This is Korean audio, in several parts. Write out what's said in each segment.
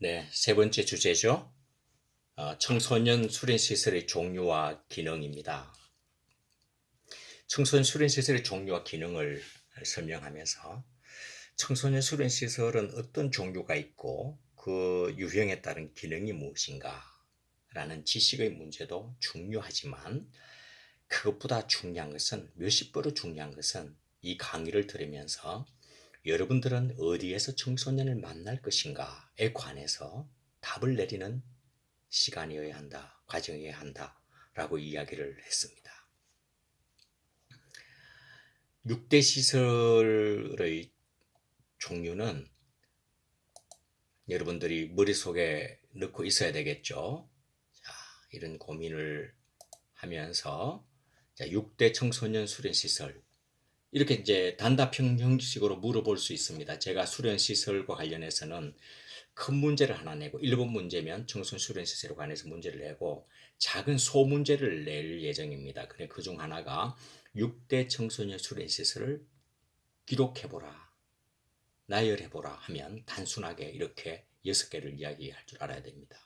네, 세 번째 주제죠. 청소년 수련시설의 종류와 기능입니다. 청소년 수련시설의 종류와 기능을 설명하면서 청소년 수련시설은 어떤 종류가 있고 그 유형에 따른 기능이 무엇인가 라는 지식의 문제도 중요하지만 그것보다 중요한 것은 몇십 배로 중요한 것은 이 강의를 들으면서 여러분들은 어디에서 청소년을 만날 것인가에 관해서 답을 내리는 시간이어야 한다, 과정이어야 한다 라고 이야기를 했습니다. 6대 시설의 종류는 여러분들이 머릿속에 넣고 있어야 되겠죠. 자, 이런 고민을 하면서 6대 청소년 수련시설 이렇게 이제 단답형 형식으로 물어볼 수 있습니다. 제가 수련시설과 관련해서는 큰 문제를 하나 내고 1번 문제면 청소년 수련시설에 관해서 문제를 내고 작은 소문제를 낼 예정입니다. 그래 그중 하나가 6대 청소년 수련시설을 기록해보라, 나열해보라 하면 단순하게 이렇게 6개를 이야기할 줄 알아야 됩니다.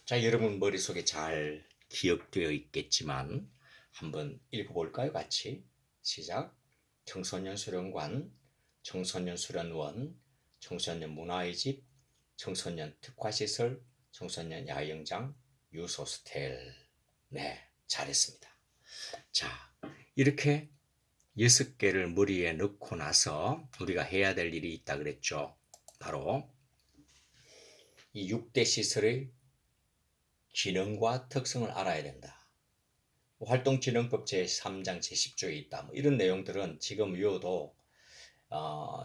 자, 여러분 머릿속에 잘 기억되어 있겠지만 한번 읽어볼까요? 같이 시작. 청소년 수련관, 청소년 수련원, 청소년 문화의 집, 청소년 특화시설, 청소년 야영장, 유소스텔. 네, 잘했습니다. 자, 이렇게 6개를 머리에 넣고 나서 우리가 해야 될 일이 있다 그랬죠. 바로 이 6대 시설의 기능과 특성을 알아야 된다. 활동진흥법 제3장 제10조에 있다. 뭐 이런 내용들은 지금 외워도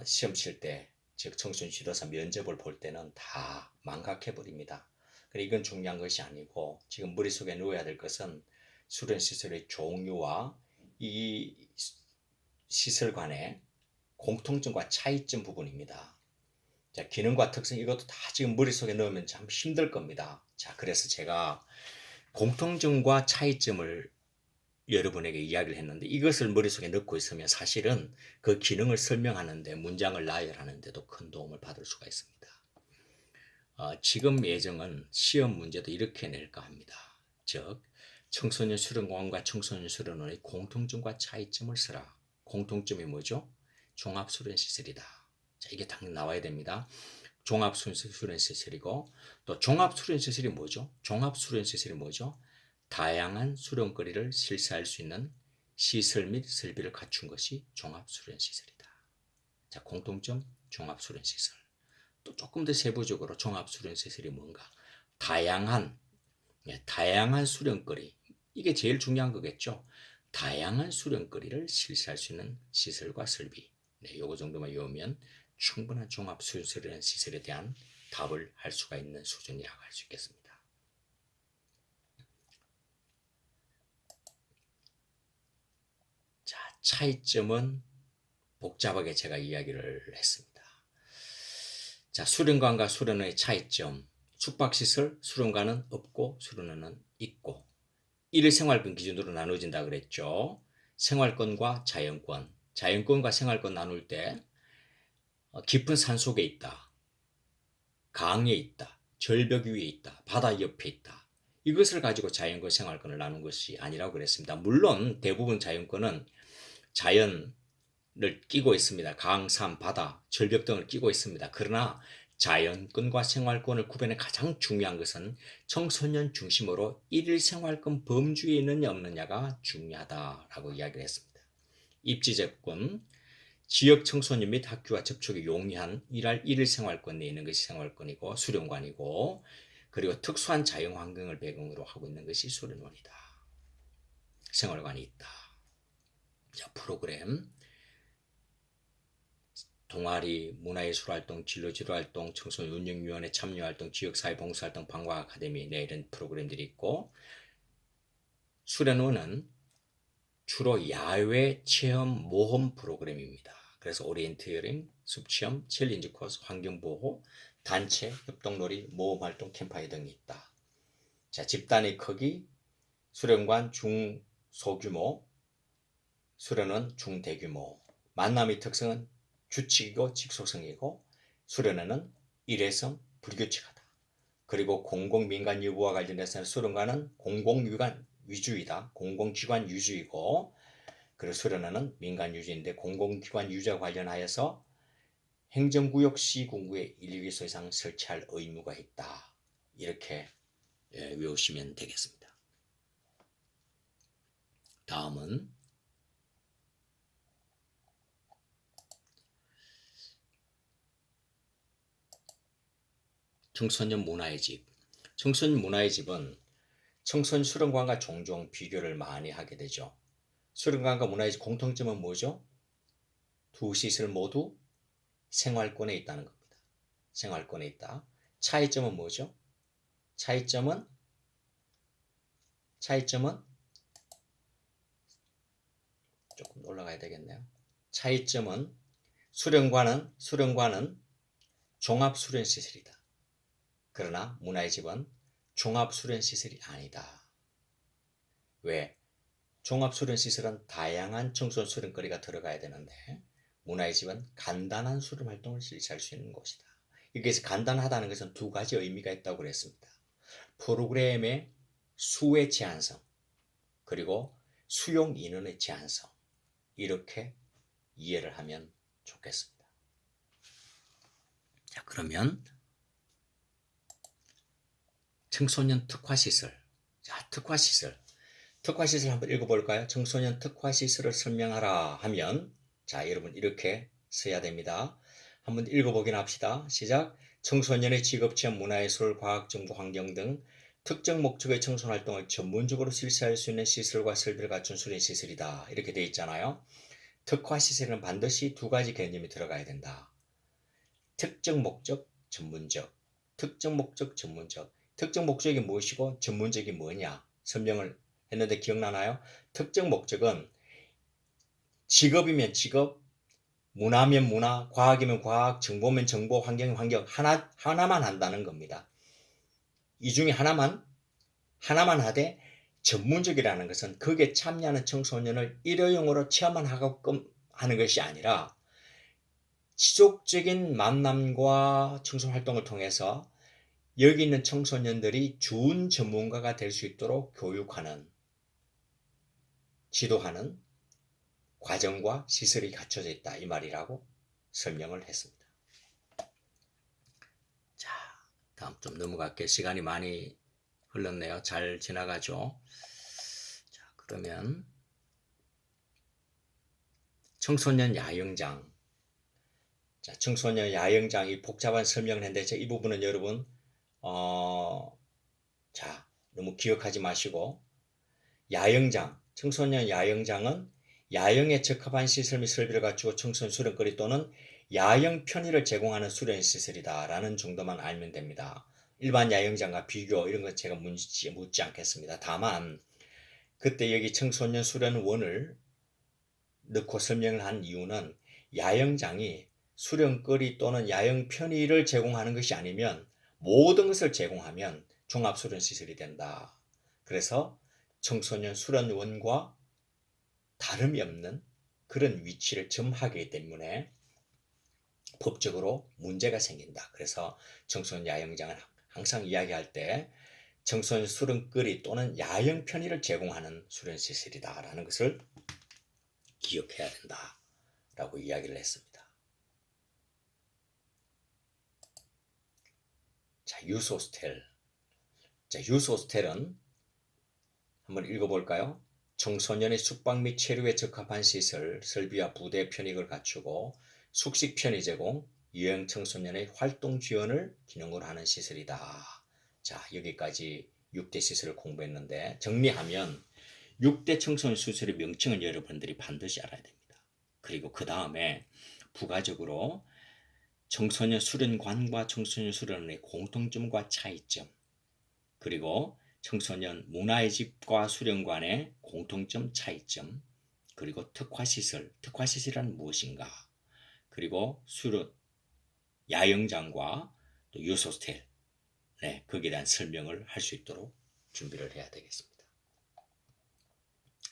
시험 칠 때, 즉 청소년 지도사 면접을 볼 때는 다 망각해 버립니다. 이건 중요한 것이 아니고 지금 머릿속에 넣어야 될 것은 수련시설의 종류와 이 시설 간의 공통점과 차이점 부분입니다. 자, 기능과 특성 이것도 다 지금 머릿속에 넣으면 참 힘들 겁니다. 자, 그래서 제가 공통점과 차이점을 여러분에게 이야기를 했는데 이것을 머릿속에 넣고 있으면 사실은 그 기능을 설명하는데 문장을 나열하는데도 큰 도움을 받을 수가 있습니다. 지금 예정은 시험 문제도 이렇게 낼까 합니다. 즉 청소년 수련관과 청소년 수련원의 공통점과 차이점을 쓰라. 공통점이 뭐죠? 종합수련시설이다. 자, 이게 당연히 나와야 됩니다. 종합수련시설이고 또 종합수련시설이 뭐죠? 종합수련시설이 뭐죠? 다양한 수련거리를 실시할 수 있는 시설 및 설비를 갖춘 것이 종합수련시설이다. 자, 공통점 종합수련시설. 또 조금 더 세부적으로 종합수련시설이 뭔가? 다양한 수련거리. 이게 제일 중요한 거겠죠. 다양한 수련거리를 실시할 수 있는 시설과 설비. 네, 요거 정도만 외우면 충분한 종합수련시설에 대한 답을 할 수가 있는 수준이라고 할 수 있겠습니다. 자, 차이점은 복잡하게 제가 이야기를 했습니다. 자, 수련관과 수련원의 차이점. 숙박시설, 수련관은 없고 수련원은 있고 일일 생활권 기준으로 나눠진다 그랬죠. 생활권과 자연권. 자연권과 생활권 나눌 때 깊은 산속에 있다. 강에 있다. 절벽 위에 있다. 바다 옆에 있다. 이것을 가지고 자연권, 생활권을 나눈 것이 아니라고 그랬습니다. 물론 대부분 자연권은 자연을 끼고 있습니다. 강, 산, 바다, 절벽 등을 끼고 있습니다. 그러나 자연권과 생활권을 구별하는 가장 중요한 것은 청소년 중심으로 일일 생활권 범주에 있느냐 없느냐가 중요하다라고 이야기를 했습니다. 입지제권, 지역 청소년 및 학교와 접촉이 용이한 일일 생활권 내에 있는 것이 생활권이고 수련관이고 그리고 특수한 자연 환경을 배경으로 하고 있는 것이 수련원이다. 생활관이 있다. 자, 프로그램 동아리, 문화예술활동, 진로지도활동, 청소년 운영위원회 참여활동, 지역사회봉사활동, 방과 아카데미 네, 이런 프로그램들이 있고 수련원은 주로 야외 체험 모험 프로그램입니다. 그래서 오리엔티어링, 숲체험, 챌린지 코스, 환경보호, 단체, 협동놀이, 모험활동, 캠파이어 등이 있다. 자, 집단의 크기, 수련관 중소규모, 수련원 중대규모. 만남의 특성은 규칙이고 직소성이고 수련회는 일회성, 불규칙하다. 그리고 공공민간 유보와 관련해서는 수련관은 공공기관 위주이다. 공공기관 위주이고, 그리고 수련회는 민간 유주인데 공공기관 유지와 관련하여서 행정구역 시군구에 1개소 이상 설치할 의무가 있다. 이렇게 외우시면 되겠습니다. 다음은 청소년 문화의 집. 청소년 문화의 집은 청소년 수련관과 종종 비교를 많이 하게 되죠. 수련관과 문화의 집 공통점은 뭐죠? 두 시설 모두 생활권에 있다는 겁니다. 생활권에 있다. 차이점은 뭐죠? 차이점은 조금 올라가야 되겠네요. 차이점은 수련관은 종합수련시설이다. 그러나 문화의 집은 종합수련시설이 아니다. 왜? 종합수련시설은 다양한 청소년 수련거리가 들어가야 되는데 문화의 집은 간단한 수련 활동을 실시할 수 있는 곳이다. 여기서 간단하다는 것은 두 가지 의미가 있다고 그랬습니다. 프로그램의 수의 제한성 그리고 수용 인원의 제한성 이렇게 이해를 하면 좋겠습니다. 자, 그러면 청소년 특화시설. 자, 특화시설 한번 읽어볼까요? 청소년 특화시설을 설명하라 하면 자, 여러분 이렇게 써야 됩니다. 한번 읽어보긴 합시다. 시작. 청소년의 직업체험, 문화예술, 과학, 정보, 환경 등 특정 목적의 청소년 활동을 전문적으로 실시할 수 있는 시설과 설비를 갖춘 수련시설이다. 이렇게 되어 있잖아요. 특화시설은 반드시 두 가지 개념이 들어가야 된다. 특정 목적, 전문적. 특정 목적, 전문적. 특정 목적이 무엇이고 전문적이 뭐냐 설명을 했는데 기억나나요? 특정 목적은 직업이면 직업, 문화면 문화, 과학이면 과학, 정보면 정보, 환경이면 환경 하나만 한다는 겁니다. 이 중에 하나만 하되 전문적이라는 것은 거기에 참여하는 청소년을 일회용으로 체험만 하게끔 하는 것이 아니라 지속적인 만남과 청소년 활동을 통해서 여기 있는 청소년들이 좋은 전문가가 될 수 있도록 교육하는, 지도하는 과정과 시설이 갖춰져 있다 이 말이라고 설명을 했습니다. 자, 다음 좀 넘어갈게요. 시간이 많이 흘렀네요. 잘 지나가죠. 자, 그러면 청소년 야영장. 자, 청소년 야영장이 복잡한 설명을 했는데 이 부분은 여러분 자, 너무 기억하지 마시고 야영장, 청소년 야영장은 야영에 적합한 시설 및 설비를 갖추고 청소년 수련거리 또는 야영 편의를 제공하는 수련시설이다 라는 정도만 알면 됩니다. 일반 야영장과 비교 이런 것 제가 묻지 않겠습니다. 다만 그때 여기 청소년 수련원을 넣고 설명을 한 이유는 야영장이 수련거리 또는 야영 편의를 제공하는 것이 아니면 모든 것을 제공하면 종합수련시설이 된다. 그래서 청소년 수련원과 다름이 없는 그런 위치를 점하기 때문에 법적으로 문제가 생긴다. 그래서 청소년 야영장은 항상 이야기할 때 청소년 수련거리 또는 야영 편의를 제공하는 수련시설이다라는 것을 기억해야 된다라고 이야기를 했습니다. 자, 유스호스텔. 자, 유스호스텔은 한번 읽어볼까요? 청소년의 숙박 및 체류에 적합한 시설, 설비와 부대 편익을 갖추고 숙식 편의 제공, 유형 청소년의 활동 지원을 기능으로 하는 시설이다. 자, 여기까지 6대 시설을 공부했는데 정리하면 6대 청소년 시설의 명칭은 여러분들이 반드시 알아야 됩니다. 그리고 그 다음에 부가적으로 청소년 수련관과 청소년 수련원의 공통점과 차이점, 그리고 청소년 문화의 집과 수련관의 공통점 차이점, 그리고 특화시설은 무엇인가, 그리고 야영장과 또 유스호스텔, 네, 거기에 대한 설명을 할 수 있도록 준비를 해야 되겠습니다.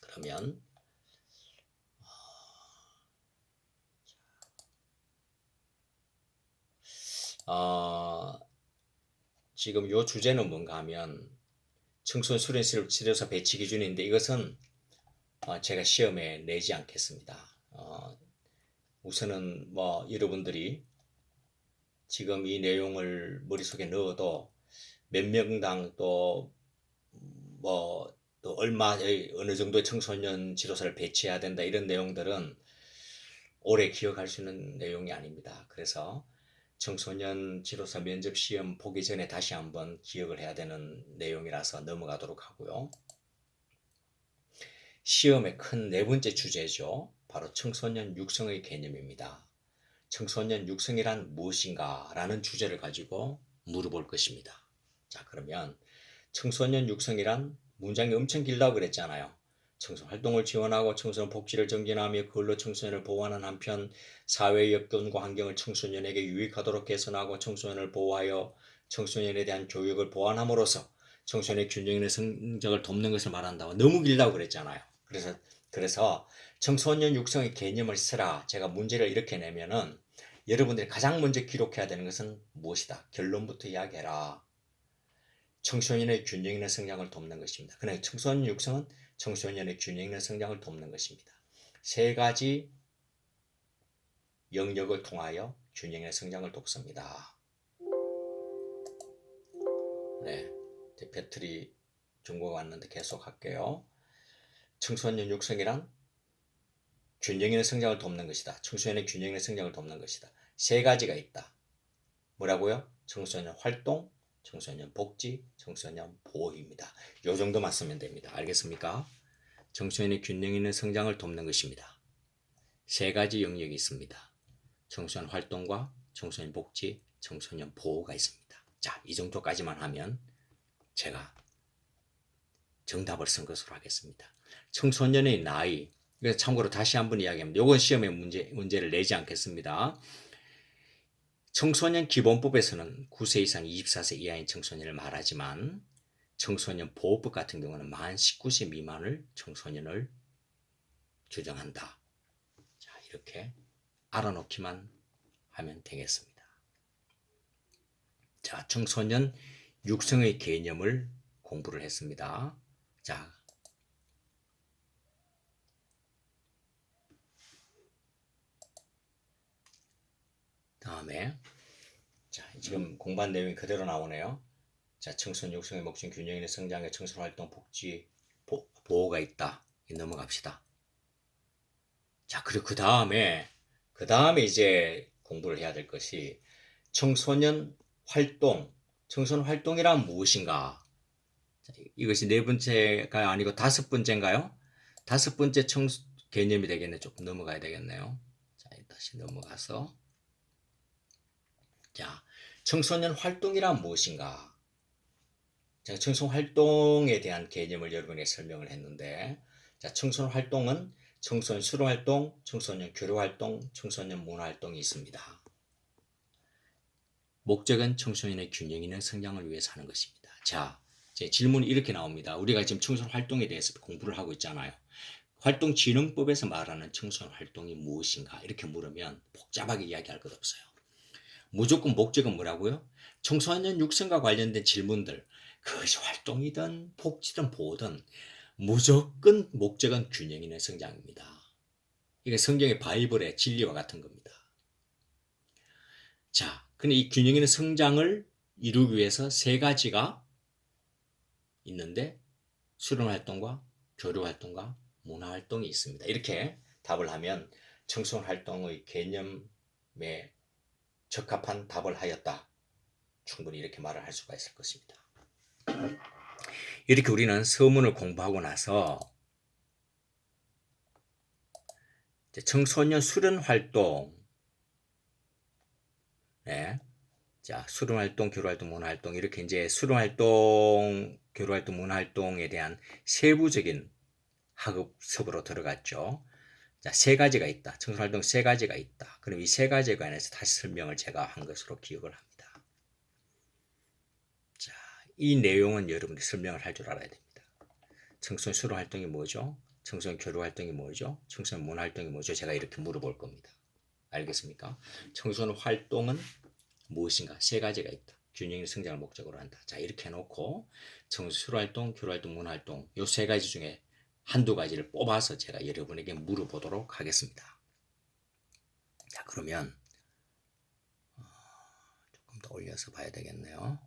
그러면 지금 요 주제는 뭔가 하면 청소년 수련 치료사 배치 기준인데 이것은 제가 시험에 내지 않겠습니다. 우선은 뭐 여러분들이 지금 이 내용을 머릿속에 넣어도 몇 명당 또 뭐 또 얼마의 어느 정도의 청소년 지도사를 배치해야 된다 이런 내용들은 오래 기억할 수 있는 내용이 아닙니다. 그래서 청소년 지도사 면접 시험 보기 전에 다시 한번 기억을 해야 되는 내용이라서 넘어가도록 하고요. 시험의 큰 네 번째 주제죠. 바로 청소년 육성의 개념입니다. 청소년 육성이란 무엇인가 라는 주제를 가지고 물어볼 것입니다. 자, 그러면 청소년 육성이란 문장이 엄청 길다고 그랬잖아요. 청소년 활동을 지원하고 청소년 복지를 정진하며 그걸로 청소년을 보호하는 한편 사회의 여건과 환경을 청소년에게 유익하도록 개선하고 청소년을 보호하여 청소년에 대한 교육을 보완함으로써 청소년의 균형 있는 성장을 돕는 것을 말한다고 너무 길다고 그랬잖아요. 그래서 청소년 육성의 개념을 쓰라. 제가 문제를 이렇게 내면은 여러분들이 가장 먼저 기록해야 되는 것은 무엇이다. 결론부터 이야기해라. 청소년의 균형 있는 성장을 돕는 것입니다. 그러나 청소년 육성은 청소년의 균형 있는 성장을 돕는 것입니다. 세 가지 영역을 통하여 균형 있는 성장을 돕습니다. 네, 배터리 중고가 왔는데 계속 할게요. 청소년 육성이란 균형 있는 성장을 돕는 것이다. 청소년의 균형 있는 성장을 돕는 것이다. 세 가지가 있다. 뭐라고요? 청소년 활동, 청소년 복지, 청소년 보호입니다. 요 정도만 쓰면 됩니다. 알겠습니까? 청소년의 균형 있는 성장을 돕는 것입니다. 세 가지 영역이 있습니다. 청소년 활동과 청소년 복지, 청소년 보호가 있습니다. 자, 이 정도까지만 하면 제가 정답을 쓴 것으로 하겠습니다. 청소년의 나이, 그래서 참고로 다시 한번 이야기합니다. 이건 시험에 문제를 내지 않겠습니다. 청소년 기본법에서는 9세 이상 24세 이하인 청소년을 말하지만 청소년 보호법 같은 경우는 만 19세 미만을 청소년을 규정한다. 자, 이렇게 알아놓기만 하면 되겠습니다. 자, 청소년 육성의 개념을 공부를 했습니다. 자, 다음에 자, 지금 공부한 내용이 그대로 나오네요. 자, 청소년 육성의 목적 균형 있는 성장에 청소년 활동 복지 보호가 있다. 넘어갑시다. 자, 그리고 그 다음에 이제 공부를 해야 될 것이 청소년 활동. 청소년 활동이란 무엇인가? 자, 이것이 네 번째가 아니고 다섯 번째인가요? 다섯 번째 개념이 되겠네. 조금 넘어가야 되겠네요. 자, 다시 넘어가서 자, 청소년 활동이란 무엇인가? 제가 청소년 활동에 대한 개념을 여러분에게 설명을 했는데, 자, 청소년 활동은 청소년 수련 활동, 청소년 교류 활동, 청소년 문화 활동이 있습니다. 목적은 청소년의 균형 있는 성장을 위해서 하는 것입니다. 자, 제 질문이 이렇게 나옵니다. 우리가 지금 청소년 활동에 대해서 공부를 하고 있잖아요. 활동진흥법에서 말하는 청소년 활동이 무엇인가? 이렇게 물으면 복잡하게 이야기할 것 없어요. 무조건 목적은 뭐라고요? 청소년 육성과 관련된 질문들, 그것이 활동이든 복지든 보호든 무조건 목적은 균형 있는 성장입니다. 이게 성경의 바이블의 진리와 같은 겁니다. 자, 근데 이 균형 있는 성장을 이루기 위해서 세 가지가 있는데 수련 활동과 교류 활동과 문화 활동이 있습니다. 이렇게 답을 하면 청소년 활동의 개념에 적합한 답을 하였다. 충분히 이렇게 말을 할 수가 있을 것입니다. 이렇게 우리는 서문을 공부하고 나서 청소년 수련 활동, 네. 자, 수련 활동, 교류 활동, 문화 활동 이렇게 이제 수련 활동, 교류 활동, 문화 활동에 대한 세부적인 학업석으로 들어갔죠. 자, 세 가지가 있다. 청소년 활동 세 가지가 있다. 그럼 이 세 가지에 관해서 다시 설명을 제가 한 것으로 기억을 합니다. 자, 이 내용은 여러분들이 설명을 할 줄 알아야 됩니다. 청소년 수련 활동이 뭐죠? 청소년 교류 활동이 뭐죠? 청소년 문화 활동이 뭐죠? 제가 이렇게 물어볼 겁니다. 알겠습니까? 청소년 활동은 무엇인가? 세 가지가 있다. 균형 있는 성장을 목적으로 한다. 자, 이렇게 해놓고 청소 수로활동, 교류활동, 문화활동 요 세 가지 중에 한두 가지를 뽑아서 제가 여러분에게 물어보도록 하겠습니다. 자, 그러면 조금 더 올려서 봐야 되겠네요.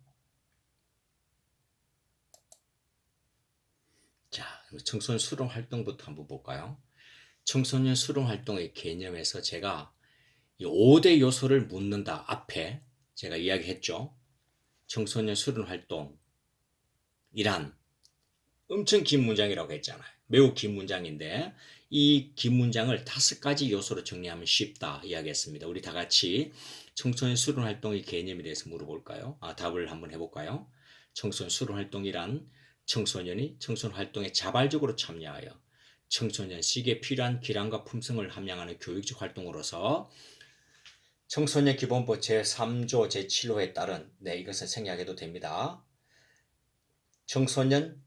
자, 청소년 수련 활동부터 한번 볼까요? 청소년 수련 활동의 개념에서 제가 이 5대 요소를 묻는다 앞에 제가 이야기했죠. 청소년 수련 활동이란 엄청 긴 문장이라고 했잖아요. 매우 긴 문장인데 이 긴 문장을 5가지 요소로 정리하면 쉽다 이야기했습니다. 우리 다 같이 청소년 수련 활동의 개념에 대해서 물어볼까요? 답을 한번 해볼까요? 청소년 수련 활동이란 청소년이 청소년 활동에 자발적으로 참여하여 청소년 시기에 필요한 기량과 품성을 함양하는 교육적 활동으로서 청소년 기본법 제3조 제7호에 따른 이것은 생략해도 됩니다. 청소년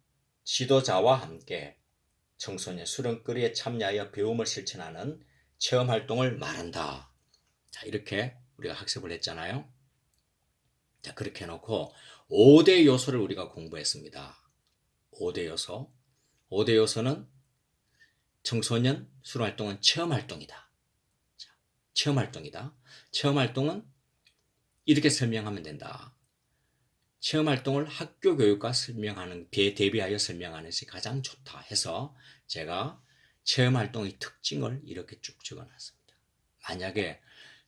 지도자와 함께 청소년 수련거리에 참여하여 배움을 실천하는 체험활동을 말한다. 자, 이렇게 우리가 학습을 했잖아요. 자, 그렇게 해놓고 5대 요소를 우리가 공부했습니다. 5대 요소. 5대 요소는 청소년 수련활동은 체험활동이다. 자, 체험활동이다. 체험활동은 이렇게 설명하면 된다. 체험활동을 학교 교육과 대비하여 설명하는 것이 가장 좋다 해서 제가 체험활동의 특징을 이렇게 쭉 적어놨습니다. 만약에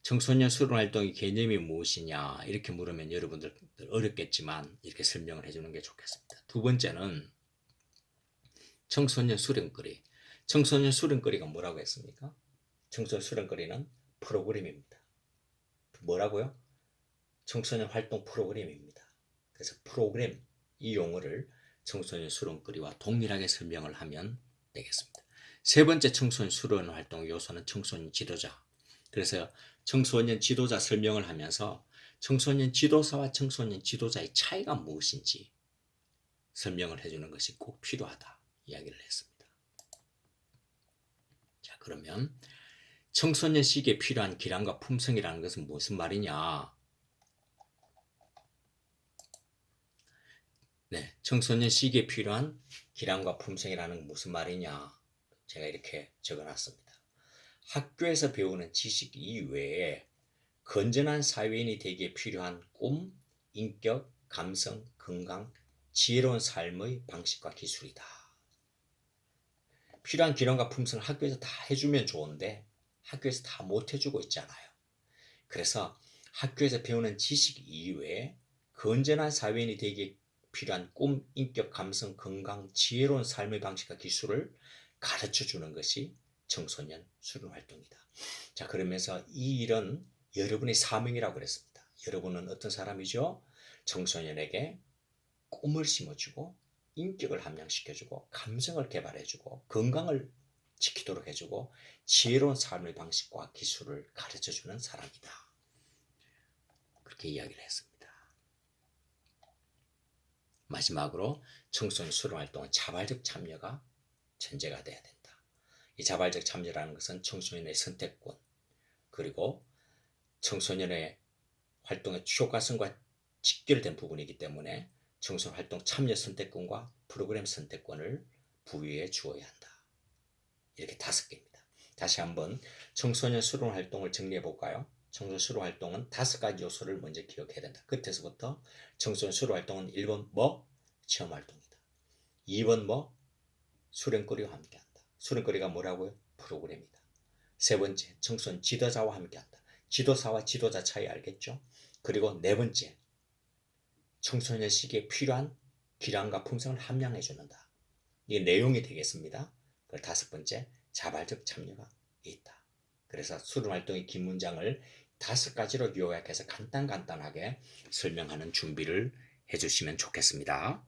청소년 수련활동의 개념이 무엇이냐 이렇게 물으면 여러분들 어렵겠지만 이렇게 설명을 해주는 게 좋겠습니다. 두 번째는 청소년 수련거리. 청소년 수련거리가 뭐라고 했습니까? 청소년 수련거리는 프로그램입니다. 뭐라고요? 청소년 활동 프로그램입니다. 그래서 프로그램 이 용어를 청소년 수련거리와 동일하게 설명을 하면 되겠습니다. 세 번째 청소년 수련 활동 요소는 청소년 지도자. 그래서 청소년 지도자 설명을 하면서 청소년 지도사와 청소년 지도자의 차이가 무엇인지 설명을 해주는 것이 꼭 필요하다 이야기를 했습니다. 자, 그러면 청소년 시기에 필요한 기량과 품성이라는 것은 무슨 말이냐? 네, 청소년 시기에 필요한 기량과 품성이라는 건 무슨 말이냐? 제가 이렇게 적어놨습니다. 학교에서 배우는 지식 이외에 건전한 사회인이 되기에 필요한 꿈, 인격, 감성, 건강, 지혜로운 삶의 방식과 기술이다. 필요한 기량과 품성을 학교에서 다 해주면 좋은데 학교에서 다 못 해주고 있잖아요. 그래서 학교에서 배우는 지식 이외에 건전한 사회인이 되기에 필요한 꿈, 인격, 감성, 건강, 지혜로운 삶의 방식과 기술을 가르쳐주는 것이 청소년 수련 활동이다. 자, 그러면서 이 일은 여러분의 사명이라고 그랬습니다. 여러분은 어떤 사람이죠? 청소년에게 꿈을 심어주고 인격을 함양시켜주고 감성을 개발해주고 건강을 지키도록 해주고 지혜로운 삶의 방식과 기술을 가르쳐주는 사람이다. 그렇게 이야기를 했습니다. 마지막으로 청소년 수련 활동은 자발적 참여가 전제가 돼야 된다. 이 자발적 참여라는 것은 청소년의 선택권 그리고 청소년의 활동의 효과성과 직결된 부분이기 때문에 청소년 활동 참여 선택권과 프로그램 선택권을 부여해 주어야 한다. 이렇게 5개입니다. 다시 한번 청소년 수련 활동을 정리해 볼까요? 청소년 수련 활동은 5가지 요소를 먼저 기억해야 된다. 끝에서부터 청소년 수련 활동은 1번 체험 활동이다. 2번 수련거리와 함께한다. 수련거리가 뭐라고요? 프로그램이다. 세 번째, 청소년 지도자와 함께한다. 지도사와 지도자 차이 알겠죠? 그리고 네 번째, 청소년 시기에 필요한 기량과 품성을 함양해 주는다. 이게 내용이 되겠습니다. 그리고 5번째, 자발적 참여가 있다. 그래서 수련 활동의 긴 문장을 5가지로 요약해서 간단하게 설명하는 준비를 해주시면 좋겠습니다.